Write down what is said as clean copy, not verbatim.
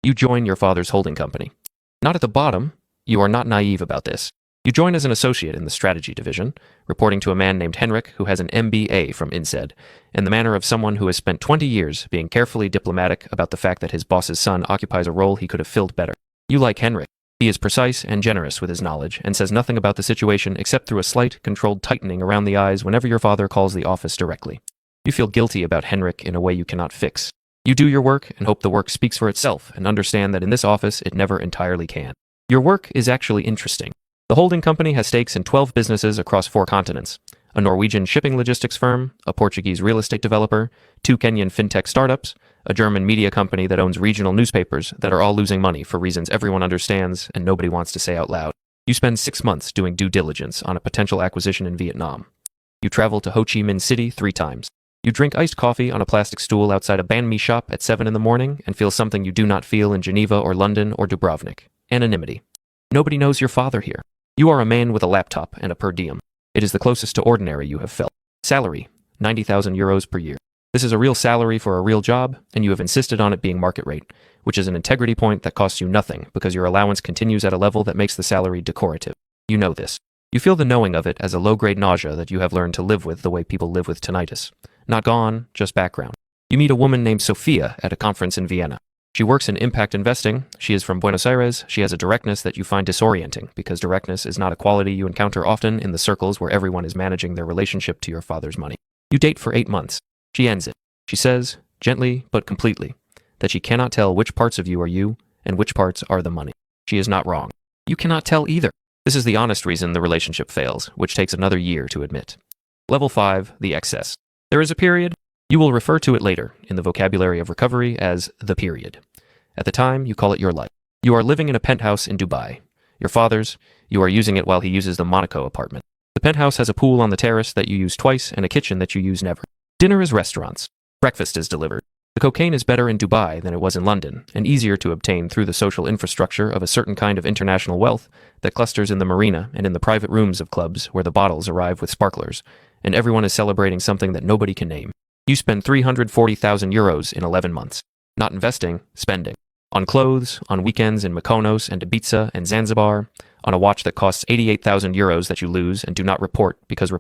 You join your father's holding company. Not at the bottom. You are not naive about this. You join as an associate in the strategy division, reporting to a man named Henrik who has an MBA from INSEAD, in the manner of someone who has spent 20 years being carefully diplomatic about the fact that his boss's son occupies a role he could have filled better. You like Henrik. He is precise and generous with his knowledge and says nothing about the situation except through a slight, controlled tightening around the eyes whenever your father calls the office directly. You feel guilty about Henrik in a way you cannot fix. You do your work and hope the work speaks for itself and understand that in this office it never entirely can. Your work is actually interesting. The holding company has stakes in 12 businesses across 4 continents, a Norwegian shipping logistics firm, a Portuguese real estate developer, 2 Kenyan fintech startups, a German media company that owns regional newspapers that are all losing money for reasons everyone understands and nobody wants to say out loud. You spend 6 months doing due diligence on a potential acquisition in Vietnam. You travel to Ho Chi Minh City 3 times. You drink iced coffee on a plastic stool outside a banh mi shop at 7 in the morning and feel something you do not feel in Geneva or London or Dubrovnik. Anonymity. Nobody knows your father here. You are a man with a laptop and a per diem. It is the closest to ordinary you have felt. Salary, 90,000 euros per year. This is a real salary for a real job, and you have insisted on it being market rate, which is an integrity point that costs you nothing because your allowance continues at a level that makes the salary decorative. You know this. You feel the knowing of it as a low-grade nausea that you have learned to live with the way people live with tinnitus. Not gone, just background. You meet a woman named Sophia at a conference in Vienna. She works in impact investing. She is from Buenos Aires. She has a directness that you find disorienting because directness is not a quality you encounter often in the circles where everyone is managing their relationship to your father's money. You date for 8 months. She ends it. She says, gently but completely, that she cannot tell which parts of you are you and which parts are the money. She is not wrong. You cannot tell either. This is the honest reason the relationship fails, which takes another year to admit. Level 5, the excess. There is a period. You will refer to it later, in the vocabulary of recovery, as the period. At the time, you call it your life. You are living in a penthouse in Dubai. Your father's, you are using it while he uses the Monaco apartment. The penthouse has a pool on the terrace that you use twice and a kitchen that you use never. Dinner is restaurants. Breakfast is delivered. The cocaine is better in Dubai than it was in London, and easier to obtain through the social infrastructure of a certain kind of international wealth that clusters in the marina and in the private rooms of clubs where the bottles arrive with sparklers, and everyone is celebrating something that nobody can name. You spend 340,000 euros in 11 months. Not investing, spending. On clothes, on weekends in Mykonos and Ibiza and Zanzibar, on a watch that costs 88,000 euros that you lose and do not report because